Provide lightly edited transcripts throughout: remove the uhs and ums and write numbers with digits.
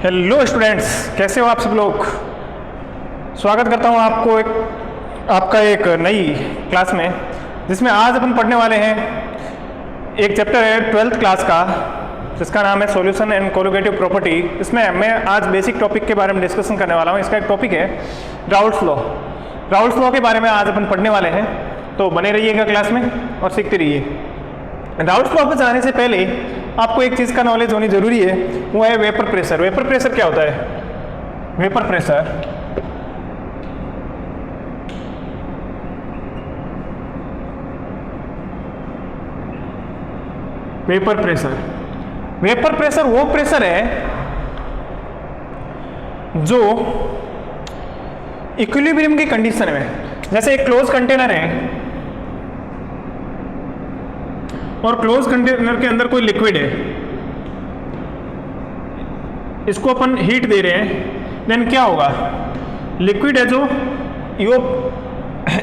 Hello students, कैसे हो आप सब लोग। स्वागत करता हूँ आपको आपका एक नई क्लास में, जिसमें आज अपन पढ़ने वाले हैं एक चैप्टर है 12th क्लास का, जिसका नाम है सॉल्यूशन एंड कोलिगेटिव प्रॉपर्टी। इसमें मैं आज बेसिक टॉपिक के बारे में डिस्कशन करने वाला हूँ। इसका एक टॉपिक है राउल्ट्स लॉ। राउल्ट्स लॉ के बारे में आज अपन पढ़ने वाले हैं, तो बने रहिएगा क्लास में और सीखते रहिए। राउल्ट्स लॉ पर जाने से पहले आपको एक चीज़ का नॉलेज होनी जरूरी है, वो है वेपर प्रेशर। वेपर प्रेशर क्या होता है? वेपर प्रेशर वेपर प्रेशर वो प्रेशर है जो इक्विलिब्रियम की कंडीशन में, जैसे एक क्लोज कंटेनर है और क्लोज कंटेनर के अंदर कोई लिक्विड है, इसको अपन हीट दे रहे हैं, देन क्या होगा? लिक्विड है जो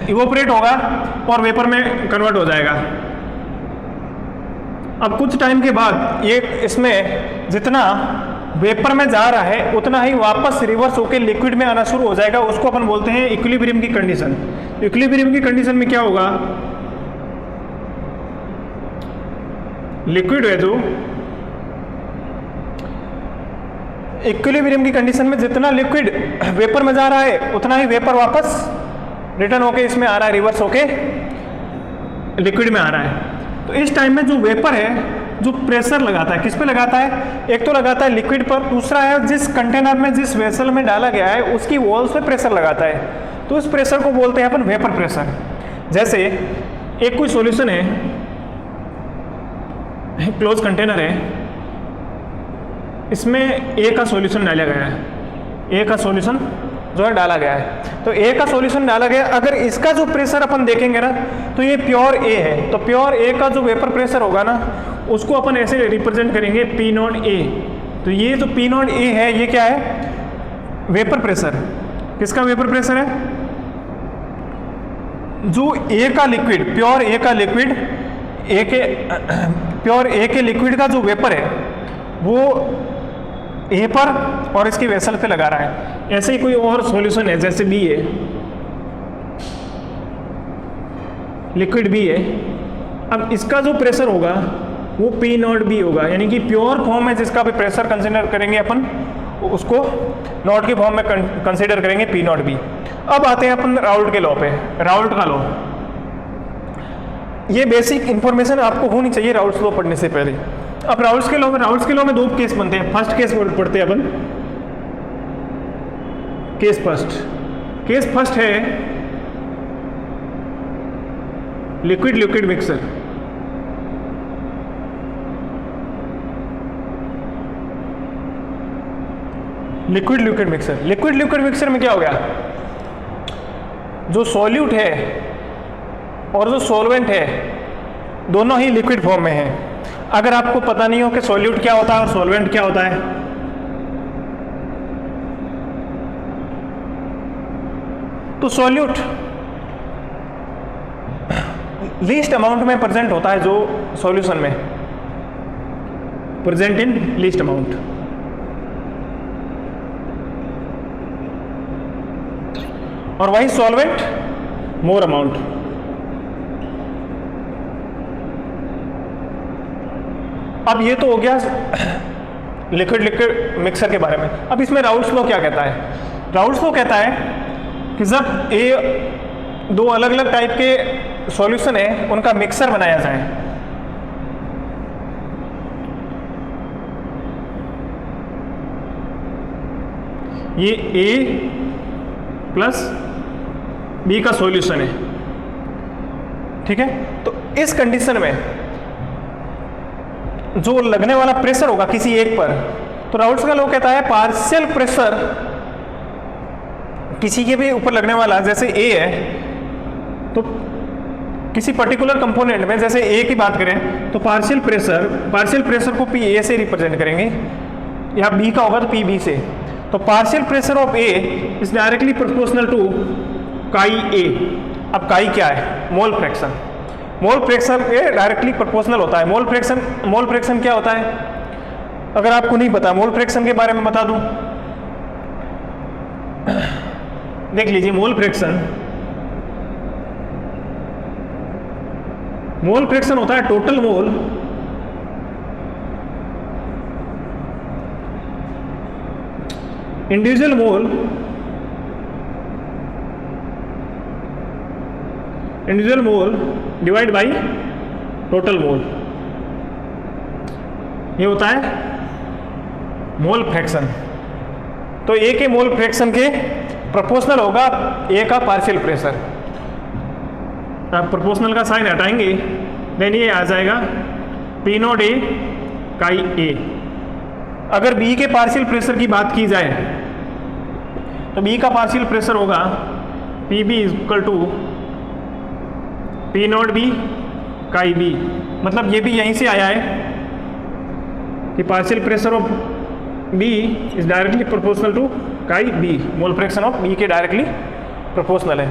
इवोपरेट होगा और वेपर में कन्वर्ट हो जाएगा। अब कुछ टाइम के बाद ये इसमें जितना वेपर में जा रहा है उतना ही वापस रिवर्स होकर लिक्विड में आना शुरू हो जाएगा। उसको अपन बोलते हैं इक्विलिब्रियम की कंडीशन। इक्विलिब्रियम की कंडीशन में क्या होगा? लिक्विड है जो इक्विलिब्रियम की कंडीशन में जितना लिक्विड वेपर में जा रहा है उतना ही वेपर वापस रिटर्न होके इसमें आ रहा है, रिवर्स होके लिक्विड में आ रहा है। तो इस टाइम में जो वेपर है जो प्रेशर लगाता है, किस पे लगाता है? एक तो लगाता है लिक्विड पर, दूसरा है जिस कंटेनर में जिस वेसल में डाला गया है उसकी वॉल्स पे प्रेशर लगाता है। तो इस प्रेशर को बोलते हैं अपन वेपर प्रेशर। जैसे एक कोई सॉल्यूशन है, क्लोज कंटेनर है, इसमें ए का सॉल्यूशन डाला गया है, ए का सॉल्यूशन जो है डाला गया है। तो ए का सॉल्यूशन डाला गया, अगर इसका जो प्रेशर अपन देखेंगे ना तो ये प्योर ए है। तो प्योर ए का जो वेपर प्रेशर होगा ना उसको अपन ऐसे रिप्रेजेंट करेंगे पी नॉट ए। तो ये जो पी नॉट ए है ये क्या है? Vapour pressure. किसका वेपर प्रेशर है? जो ए का लिक्विड, प्योर ए का लिक्विड, प्योर ए के लिक्विड का जो वेपर है वो ए पर और इसकी वेसल पे लगा रहा है। ऐसे ही कोई और सॉल्यूशन है, जैसे बी है, लिक्विड बी है। अब इसका जो प्रेशर होगा वो पी नॉट बी होगा, यानी कि प्योर फॉर्म में जिसका भी प्रेशर कंसिडर करेंगे अपन उसको नॉट के फॉर्म में कंसिडर करेंगे पी नॉट बी। अब आते हैं अपन राउल्ट के लॉ पे। राउल्ट का लॉ, ये बेसिक इंफॉर्मेशन आपको होनी चाहिए राउल्ट्स लॉ पढ़ने से पहले। अब राउल्ट्स के लॉ में दो केस बनते हैं। फर्स्ट केस पढ़ते हैं अपन, केस फर्स्ट है liquid liquid mixer. Liquid liquid mixer में क्या हो गया? जो सॉल्यूट है और जो सॉल्वेंट है दोनों ही लिक्विड फॉर्म में है। अगर आपको पता नहीं हो कि सॉल्यूट क्या होता है और सॉल्वेंट क्या होता है, तो सॉल्यूट लीस्ट अमाउंट में प्रेजेंट होता है, जो सॉल्यूशन में प्रेजेंट इन लीस्ट अमाउंट, और वही सॉल्वेंट मोर अमाउंट। अब ये तो हो गया लिक्विड लिक्विड मिक्सर के बारे में। अब इसमें राउल्ट्स लॉ क्या कहता है? राउल्ट्स लॉ कहता है कि जब ये दो अलग अलग टाइप के सॉल्यूशन है उनका मिक्सर बनाया जाए, ये ए प्लस बी का सॉल्यूशन है, ठीक है। तो इस कंडीशन में जो लगने वाला प्रेशर होगा किसी एक पर, तो राउल्ट्स का लॉ कहता है पार्शियल प्रेशर किसी के भी ऊपर लगने वाला, जैसे ए है तो किसी पर्टिकुलर कंपोनेंट में, जैसे ए की बात करें तो पार्शियल प्रेशर को पी ए से रिप्रेजेंट करेंगे, या बी का होगा तो पी बी से। तो partial pressure of A is directly proportional to chi A. अब काई क्या है? Mole fraction. मोल फ्रैक्शन ये डायरेक्टली प्रोपोर्शनल होता है। मोल फ्रैक्शन क्या होता है? अगर आपको नहीं पता मोल फ्रैक्शन के बारे में बता दूं, देख लीजिए मोल फ्रैक्शन होता है total mole individual mole divide by total mole, ये होता है मोल फ्रैक्शन। तो ए के मोल फ्रैक्शन के प्रोपोर्शनल होगा ए का पार्शियल प्रेशर। अब प्रोपोर्शनल का साइन हटाएंगे, देन ये आ जाएगा पी नॉट ए काई ए। अगर बी के पार्शियल प्रेशर की बात की जाए तो बी का पार्शियल प्रेशर होगा P B equal to P naught B chi B. मतलब ये भी यहीं से आया है कि partial pressure of B is directly proportional to chi B, mole fraction of B के डायरेक्टली प्रोपोर्शनल है।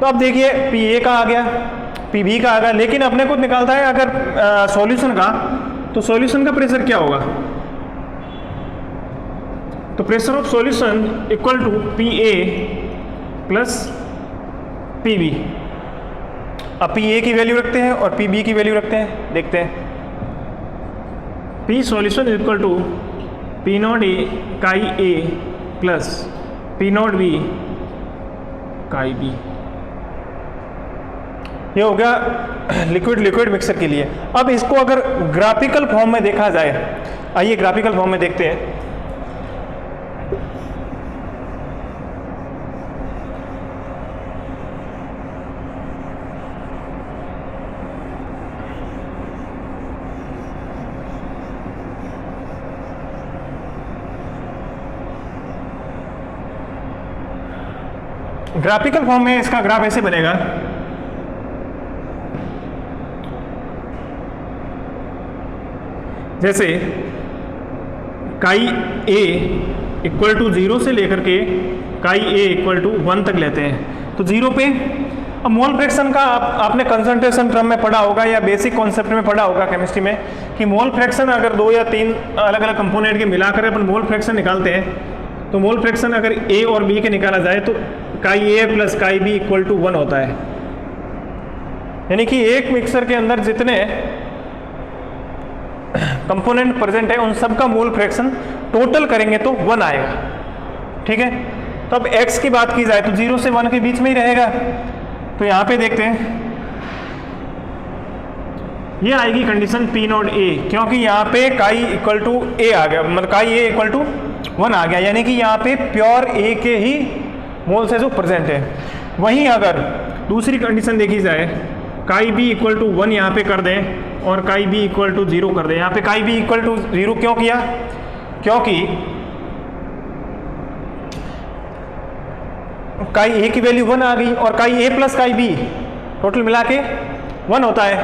तो अब देखिए पी ए का आ गया, पी बी का आ गया, लेकिन अपने को निकालता है अगर सॉल्यूशन का, तो सॉल्यूशन का प्रेशर क्या होगा? तो pressure of solution equal to P A plus P B. अब पी ए की वैल्यू रखते हैं और पी बी की वैल्यू रखते हैं, देखते हैं। P solution is equal to P naught A chi A plus P naught B chi B. ये हो गया लिक्विड मिक्सर के लिए। अब इसको अगर ग्राफिकल फॉर्म में देखा जाए, आइए ग्राफिकल फॉर्म में देखते हैं। ग्राफिकल फॉर्म में इसका ग्राफ ऐसे बनेगा, जैसे काई ए इक्वल टू 0 से लेकर के काई ए इक्वल टू 1 तक लेते हैं। तो 0 पे अब मोल फ्रैक्शन का आपने कंसंट्रेशन टर्म में पढ़ा होगा या बेसिक कॉन्सेप्ट में पढ़ा होगा केमिस्ट्री में कि मोल फ्रैक्शन अगर 2 या 3 अलग अलग कंपोनेंट के मिलाकर अपन मोल फ्रैक्शन निकालते हैं, तो मोल फ्रैक्शन अगर ए और बी के निकाला जाए तो chi A plus chi B equal to 1 होता है। यानी कि एक मिक्सर के अंदर जितने कंपोनेंट प्रेजेंट है उन सब का मोल फ्रैक्शन टोटल करेंगे तो 1 आएगा। ठीक है, तो अब x की बात की जाए तो 0 से 1 के बीच में ही रहेगा। तो यहाँ पे देखते हैं, ये आएगी कंडीशन पी नॉट ए, क्योंकि यहाँ पे काई इक्वल टू ए आ गया, मतलब काई ए इक्वल टू 1 आ गया, यानी कि यहाँ पे प्योर ए के ही मोल्स है जो प्रेजेंट है। वहीं अगर दूसरी कंडीशन देखी जाए, काई बी इक्वल टू 1 यहाँ पे कर दें और काई बी इक्वल टू 0 कर दें। यहाँ पे काई बी इक्वल टू 0 क्यों किया? क्योंकि काई ए की वैल्यू 1 आ गई और काई A plus chi B total मिला के 1 होता है,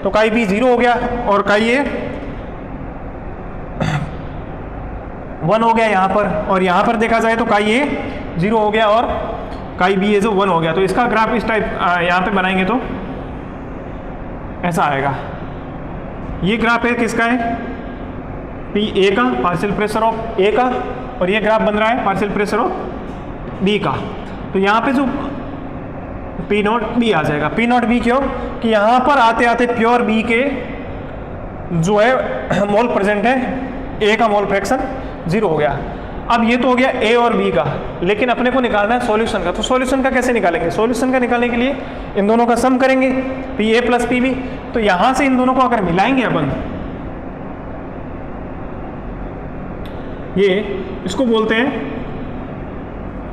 तो काई बी 0 हो गया और काई ए 1 हो गया यहाँ पर, और यहाँ पर देखा जाए तो काई ए 0 हो गया और काई बी ए जो 1 हो गया। तो इसका ग्राफ इस टाइप यहाँ पे बनाएंगे तो ऐसा आएगा। ये ग्राफ है किसका है? पी ए का, पार्शियल प्रेशर ऑफ ए का, और ये ग्राफ बन रहा है पार्शियल प्रेशर ऑफ बी का। तो यहाँ पे जो पी नॉट बी आ जाएगा। पी नॉट बी क्यों? कि यहाँ पर आते आते प्योर बी के जो है मोल प्रेजेंट है, ए का मोल फ्रैक्शन 0 हो गया। अब ये तो हो गया ए और बी का, लेकिन अपने को निकालना है सॉल्यूशन का। तो सॉल्यूशन का कैसे निकालेंगे? सॉल्यूशन का निकालने के लिए इन दोनों का सम करेंगे, P A plus P B. तो यहाँ से इन दोनों को अगर मिलाएंगे अपन, ये इसको बोलते हैं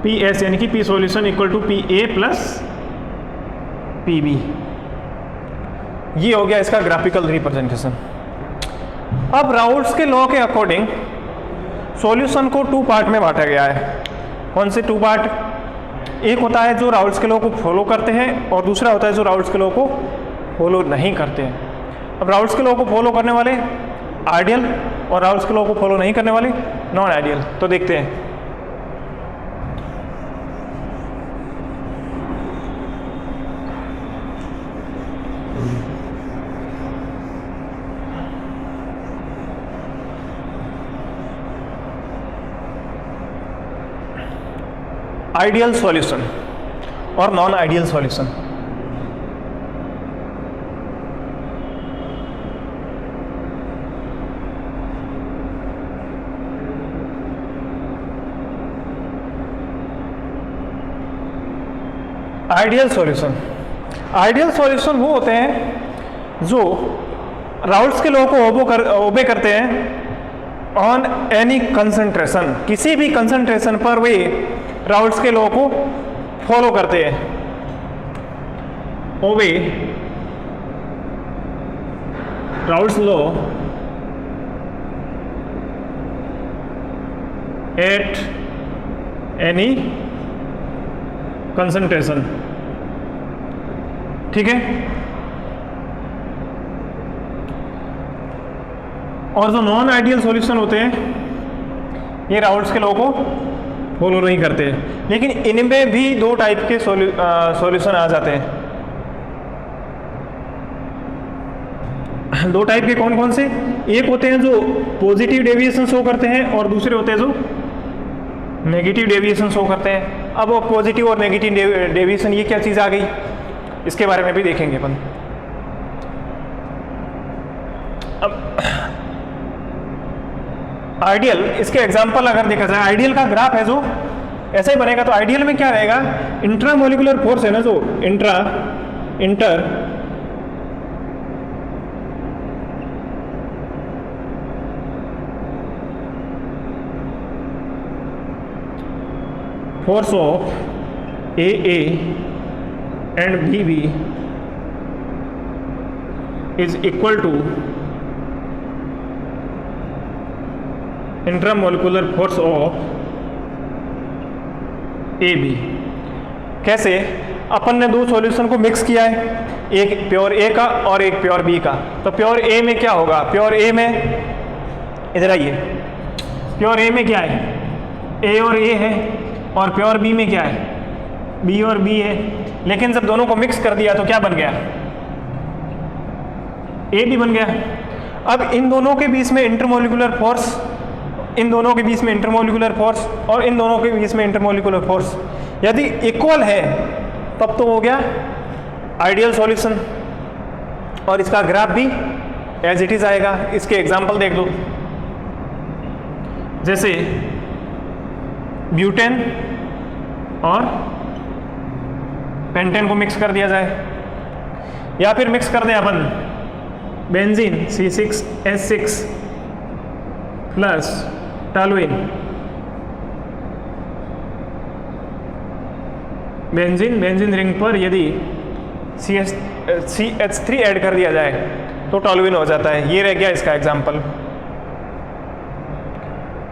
पी एस, यानी कि P solution equal to P A plus P B. ये हो गया इसका ग्राफिकल रिप्रेजेंटेशन। अब राउल्ट्स के लॉ के अकॉर्डिंग सॉल्यूशन को 2 पार्ट में बांटा गया है। कौन से 2 पार्ट? एक होता है जो राउल्ट्स के लॉ को फॉलो करते हैं और दूसरा होता है जो राउल्ट्स के लॉ को फॉलो नहीं करते हैं। अब राउल्ट्स के लॉ को फॉलो करने वाले आइडियल और राउल्ट्स के लॉ को फॉलो नहीं करने वाले नॉन आइडियल। तो देखते हैं। आइडियल सॉल्यूशन और non ideal solution. Ideal solution वो होते हैं जो राउल्ट्स के लॉ को ओबे करते हैं ऑन एनी कंसंट्रेशन, किसी भी कंसंट्रेशन पर वे राउल्ट्स के लॉ को फॉलो करते हैं। Obey Raoult's law at any concentration, ठीक है। और जो नॉन आइडियल सॉल्यूशन होते हैं ये राउल्ट्स के लॉ को फॉलो नहीं करते, लेकिन इनमें भी दो टाइप के सॉल्यूशन आ जाते हैं। दो टाइप के कौन कौन से? एक होते हैं जो पॉजिटिव डेविएशन शो करते हैं और दूसरे होते हैं जो नेगेटिव डेविएशन शो करते हैं। अब वो पॉजिटिव और नेगेटिव डेविएशन ये क्या चीज़ आ गई, इसके बारे में भी देखेंगे अपन। अब आइडियल, इसके एग्जांपल अगर देखा जाए, आइडियल का ग्राफ है जो ऐसा ही बनेगा। तो आइडियल में क्या रहेगा, इंट्रामोलिकुलर फोर्स है ना, जो inter force of AA and BB is equal to intramolecular force of AB। कैसे? अपन ने दो सॉल्यूशन को मिक्स किया है, एक प्योर A का और एक प्योर B का। तो प्योर A में क्या होगा, प्योर A में इधर आइए, प्योर A में क्या है, A और A है, और प्योर B में क्या है, B और B है। लेकिन जब दोनों को मिक्स कर दिया तो क्या बन गया, A भी बन गया। अब इन दोनों के बीच में इंटरमोलिकुलर फोर्स, इन दोनों के बीच में इंटरमोलिकुलर फोर्स और इन दोनों के बीच में इंटरमोलिकुलर फोर्स यदि इक्वल है तब तो हो गया आइडियल सॉल्यूशन, और इसका ग्राफ भी एज इट इज आएगा। इसके एग्जांपल देख लो, जैसे ब्यूटेन और पेंटेन को मिक्स कर दिया जाए, या फिर मिक्स कर दें अपन benzene C6H6 plus toluene, benzene ring पर यदि CH3 ऐड कर दिया जाए तो टॉलुइन हो जाता है। ये रह गया इसका एग्जांपल।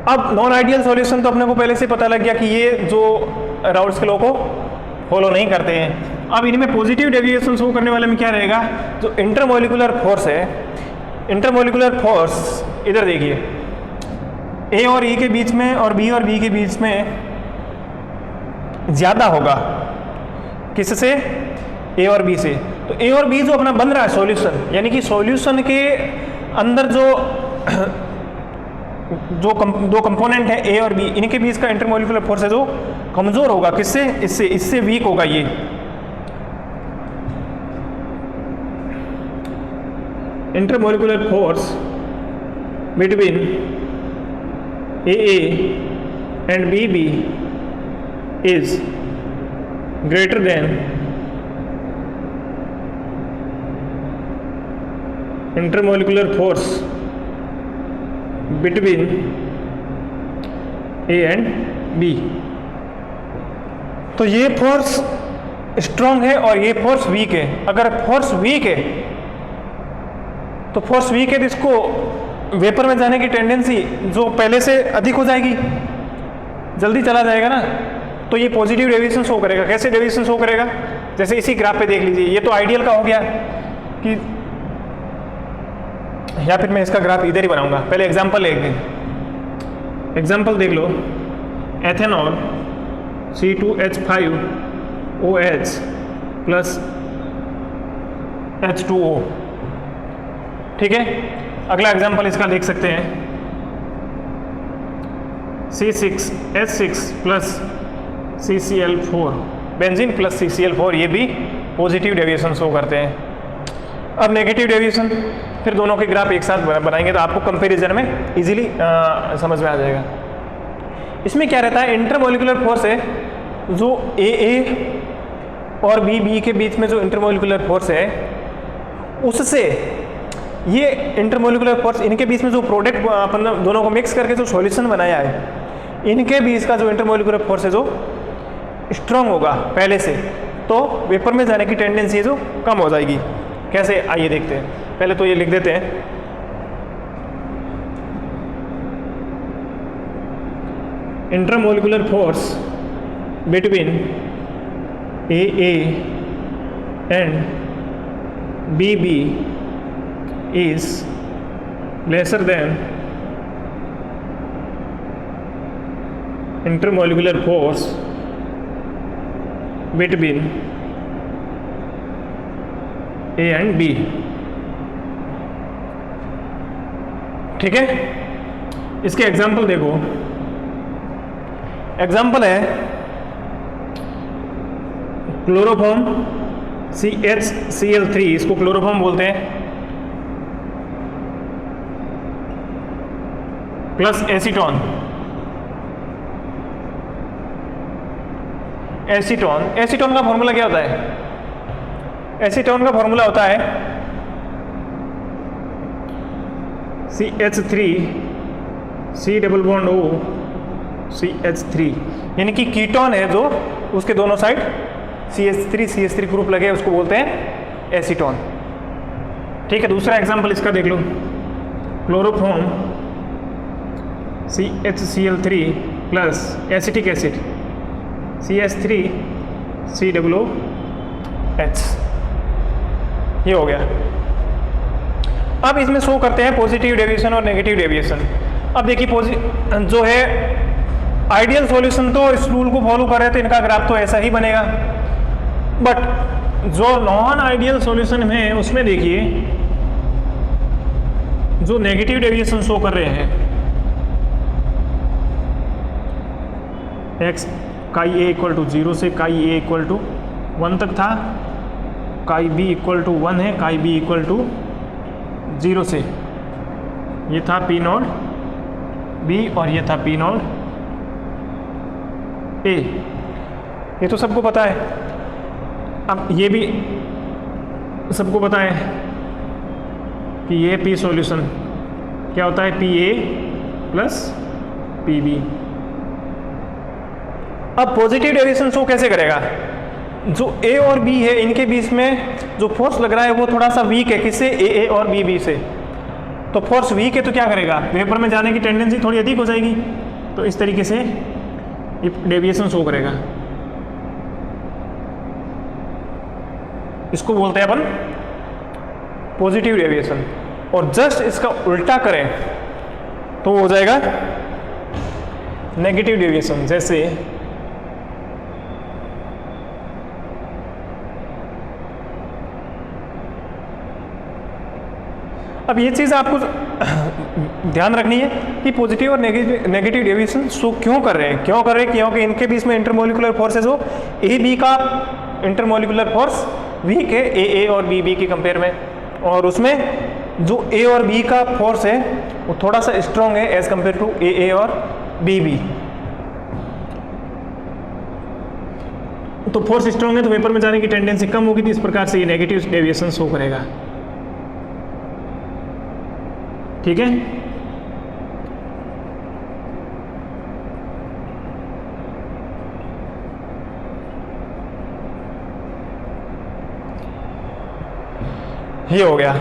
अब नॉन आइडियल सॉल्यूशन तो अपने को पहले से पता लग गया कि ये जो राउल्ट्स के लॉ को फॉलो नहीं करते हैं। अब इनमें पॉजिटिव डेविएशन शो करने वाले में क्या रहेगा, जो इंटरमोलिकुलर फोर्स है, इंटरमोलिकुलर फोर्स इधर देखिए, A और E के बीच में और B और B के बीच में ज़्यादा होगा, किससे, A और B से। तो A और B जो अपना बन रहा है सॉल्यूशन, यानी कि सॉल्यूशन के अंदर जो दो कंपोनेंट है A और B, इनके बीच का इंटरमोलिकुलर फोर्स है जो कमजोर होगा, किससे, इससे वीक होगा। ये intermolecular force between AA and BB is greater than intermolecular force between A and B। तो ये फोर्स स्ट्रॉन्ग है और ये फोर्स वीक है। अगर फोर्स वीक है तो इसको वेपर में जाने की टेंडेंसी जो पहले से अधिक हो जाएगी, जल्दी चला जाएगा ना, तो ये पॉजिटिव डेविएशन शो करेगा। कैसे डेविएशन शो करेगा, जैसे इसी ग्राफ पे देख लीजिए, ये तो आइडियल का हो गया कि, या फिर मैं इसका ग्राफ इधर ही बनाऊंगा। पहले एग्जांपल एक दिन एग्जांपल देख लो, एथेनॉल C2H5OH प्लस H2O, ठीक है। अगला एग्जांपल इसका देख सकते हैं, C6H6 plus CCl4, benzene plus CCl4, ये भी पॉजिटिव डेविएशन शो करते हैं। अब नेगेटिव डेविएशन, फिर दोनों के ग्राफ एक साथ बनाएंगे तो आपको कंपैरिजन में इजीली समझ में आ जाएगा। इसमें क्या रहता है, इंटरमोलिकुलर फोर्स है जो AA और BB के बीच में जो इंटरमोलिकुलर फोर्स है, उससे ये इंटरमोलिकुलर फोर्स, इनके बीच में जो प्रोडक्ट अपन दोनों को मिक्स करके जो सॉल्यूशन बनाया है, इनके बीच का जो इंटरमोलिकुलर फोर्स है जो स्ट्रांग होगा पहले से, तो वेपर में जाने की टेंडेंसी है जो कम हो जाएगी। कैसे, आइए देखते हैं। पहले तो ये लिख देते हैं, intermolecular force between AA and BB is lesser than intermolecular force between A and B। ठीक है, इसके एग्जाम्पल देखो। एग्जाम्पल है क्लोरोफॉर्म CHCl3, इसको क्लोरोफॉर्म बोलते हैं, प्लस एसीटोन। एसीटोन का फॉर्मूला क्या होता है? एसीटोन का फॉर्मूला होता है CH3 C double bond O CH3, यानी कि कीटोन है जो उसके दोनों साइड CH3 ग्रुप लगे, उसको बोलते हैं एसीटोन। ठीक है, दूसरा एग्जांपल इसका देख लो, chloroform CHCl3 plus acetic acid CH3 COOH, ये हो गया। अब इसमें शो करते हैं पॉजिटिव डेविएशन और नेगेटिव डेविएशन। अब देखिए जो है आइडियल सॉल्यूशन तो इस रूल को फॉलो कर रहे थे, इनका ग्राफ तो ऐसा ही बनेगा, बट जो नॉन आइडियल सॉल्यूशन है उसमें देखिए जो नेगेटिव डेविएशन शो कर रहे हैं, x काई A इक्वल टू 0 से काई A इक्वल टू 1 तक था, काई B इक्वल टू 1 है, काई B इक्वल टू 0 से, ये था P नॉट B और ये था P नॉट A, ये तो सबको पता है। अब ये भी सबको पता है कि ये P सॉल्यूशन क्या होता है, PA प्लस PB। अब पॉजिटिव डेविएशन शो कैसे करेगा? जो A और B है इनके बीच में जो फोर्स लग रहा है वो थोड़ा सा वीक है, किससे? AA और BB से। तो फोर्स वीक है तो क्या करेगा, वेपर में जाने की टेंडेंसी थोड़ी अधिक हो जाएगी, तो इस तरीके से ये डेविएशन शो करेगा। इसको बोलते हैं अपन पॉजिटिव डेविएशन। और जस्ट इसका उल्टा करें तो हो जाएगा नेगेटिव डेविएशन। जैसे अब ये चीज़ आपको ध्यान रखनी है कि पॉजिटिव और नेगेटिव डेविएशन शो क्यों कर रहे हैं, क्योंकि इनके बीच में इंटरमोलिकुलर फोर्स है, जो ए बी का इंटरमोलिकुलर फोर्स वीक है ए और बी के कंपेयर में, और उसमें जो ए और बी का फोर्स है वो थोड़ा सा स्ट्रॉन्ग है एज कंपेयर टू ए और बी। तो फोर्स स्ट्रॉन्ग है तो वेपर में जाने की टेंडेंसी कम होगी, तो इस प्रकार से ये नेगेटिव डेविएशन शो करेगा। ठीक है, ये हो गया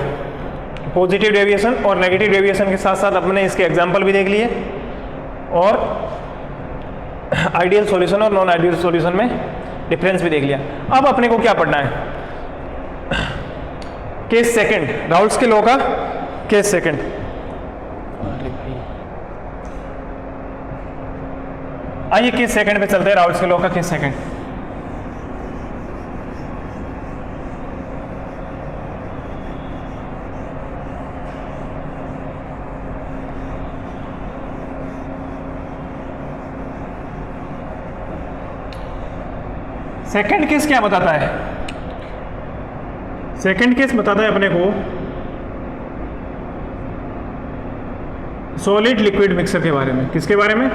पॉजिटिव डेविएशन और नेगेटिव डेविएशन के साथ साथ अपने इसके एग्जाम्पल भी देख लिए, और आइडियल सॉल्यूशन और नॉन आइडियल सॉल्यूशन में डिफरेंस भी देख लिया। अब अपने को क्या पढ़ना है? केस सेकंड, राउल्स के लॉ का केस सेकंड। आइए केस सेकंड पे चलते हैं, राउल्स के लॉ का केस सेकंड। सेकंड केस क्या बताता है? सेकंड केस बताता है अपने को सॉलिड लिक्विड मिक्सर के बारे में। किसके बारे में?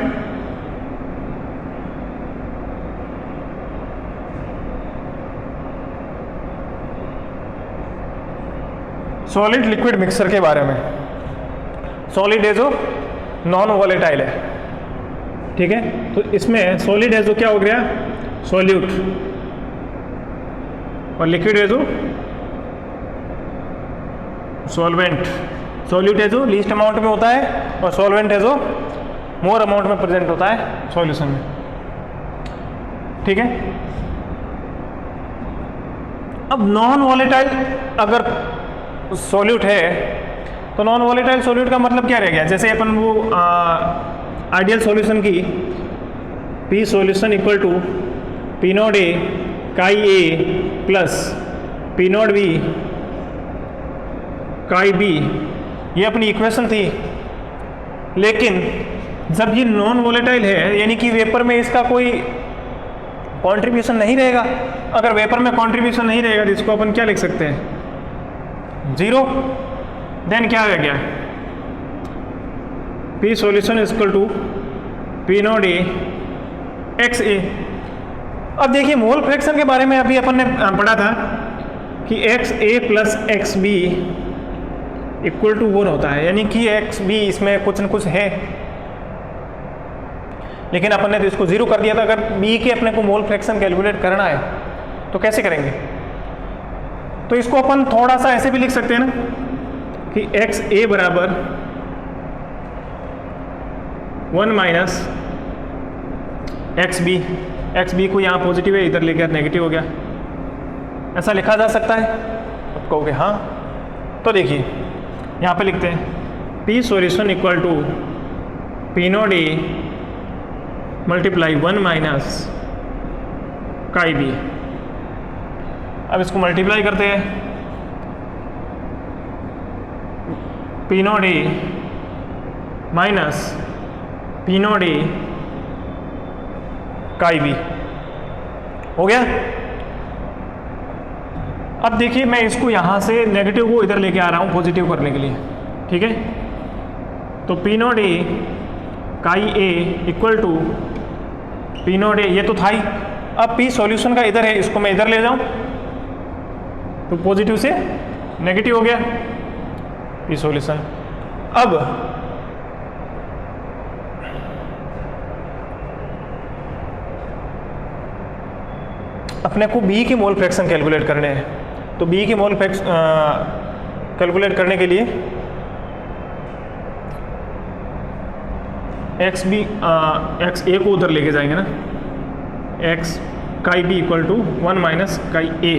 सॉलिड लिक्विड मिक्सर के बारे में। सॉलिड है जो नॉन वॉलेटाइल है, ठीक है। तो इसमें सॉलिड है जो क्या हो गया? सॉल्यूट, और लिक्विड है जो सॉल्वेंट। सॉल्यूट है जो लीस्ट अमाउंट में होता है, और सॉल्वेंट है जो मोर अमाउंट में प्रेजेंट होता है सॉल्यूशन में, ठीक है। अब नॉन वॉलेटाइल अगर सॉल्यूट है तो नॉन वॉलेटाइल सॉल्यूट का मतलब क्या रह गया? जैसे अपन वो आइडियल सॉल्यूशन की P solution equal to P naught A chi A plus P naught B chi B, ये अपनी इक्वेशन थी। लेकिन जब ये नॉन वॉलेटाइल है, यानी कि वेपर में इसका कोई कंट्रीब्यूशन नहीं रहेगा। अगर वेपर में कंट्रीब्यूशन नहीं रहेगा तो इसको अपन क्या लिख सकते हैं? जीरो। देन क्या रह गया? P solution is equal to P naught A X A. अब देखिए मोल फ्रैक्शन के बारे में अभी अपन ने पढ़ा था कि X A plus X B equal to 1 होता है, यानी कि एक्स बी इसमें कुछ न कुछ है, लेकिन अपन ने तो इसको जीरो कर दिया था। अगर बी के अपने को मोल फ्रैक्शन कैलकुलेट करना है तो कैसे करेंगे? तो इसको अपन थोड़ा सा ऐसे भी लिख सकते हैं ना कि एक्स ए बराबर 1 minus X B. X B को यहाँ पॉजिटिव है, इधर लेकर नेगेटिव हो गया, ऐसा लिखा जा सकता है। अब कहोगे हाँ, तो देखिए यहाँ पे लिखते हैं P solution equal to P naught A multiply 1 minus chi B. अब इसको मल्टीप्लाई करते हैं, P naught A minus P naught A chi B हो गया। अब देखिए मैं इसको यहाँ से नेगेटिव को इधर लेके आ रहा हूँ पॉजिटिव करने के लिए, ठीक है। तो P naught A chi A equal to P naught A, ये तो था ही। अब पी सॉल्यूशन का इधर है, इसको मैं इधर ले जाऊँ तो पॉजिटिव से नेगेटिव हो गया पी सॉल्यूशन। अब अपने को बी के मोल फ्रैक्शन कैलकुलेट करने हैं, तो बी के मोल फ्रैक्शन कैलकुलेट करने के लिए एक्स बी एक्स ए को उधर लेके जाएंगे ना, एक्स काई बी इक्वल टू 1 माइनस काई ए।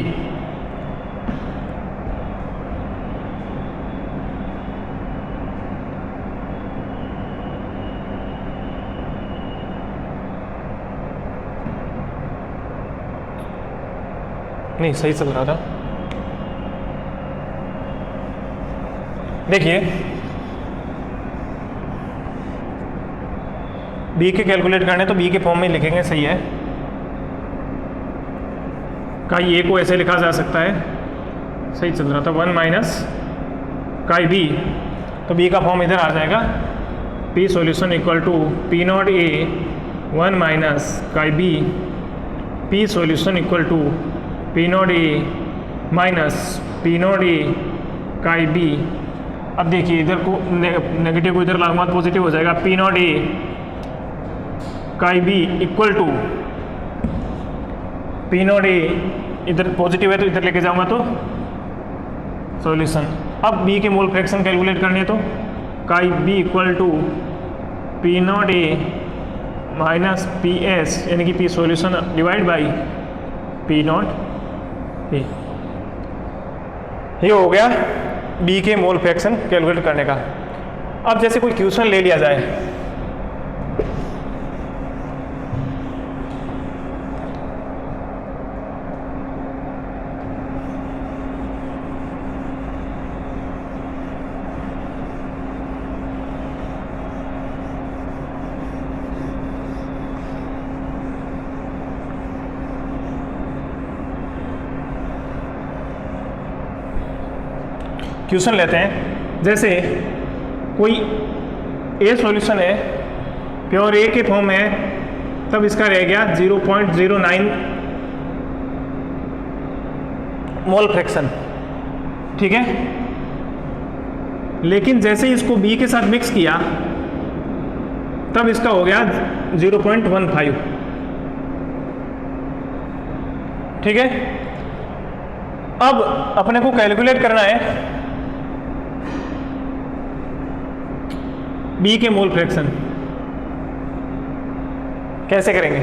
नहीं सही चल रहा था। देखिए बी के कैलकुलेट करने तो बी के फॉर्म में लिखेंगे, सही है। काई ए को ऐसे लिखा जा सकता है, सही चल रहा था, 1 माइनस काई बी, तो बी का फॉर्म इधर आ जाएगा P solution equal to P naught A 1 minus chi B, P solution equal to P naught A minus P naught A chi B. अब देखिए इधर को नेगेटिव को इधर लाऊंगा तो पॉजिटिव हो जाएगा, P naught A chi B equal to P naught A, इधर पॉजिटिव है तो इधर लेके जाऊंगा तो सॉल्यूशन। अब बी के मोल फ्रैक्शन कैलकुलेट करने हैं तो chi B equal to P naught A minus P S, यानी कि P solution divide by P naught A. ये हो गया बी के मोल फ्रैक्शन कैलकुलेट करने का। अब जैसे कोई क्वेश्चन ले लिया जाए, क्वेश्चन लेते हैं। जैसे कोई ए सॉल्यूशन है, प्योर ए के फॉर्म है, तब इसका रह गया 0.09 मोल फ्रैक्शन, ठीक है। लेकिन जैसे ही इसको बी के साथ मिक्स किया तब इसका हो गया 0.15, ठीक है। अब अपने को कैलकुलेट करना है बी के मोल फ्रैक्शन। कैसे करेंगे?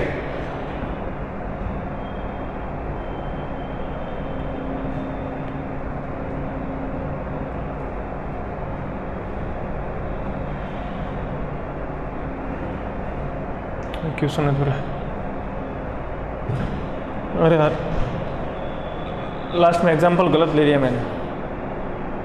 क्वेश्चन है पूरा। अरे यार, लास्ट में एग्जाम्पल गलत ले लिया मैंने।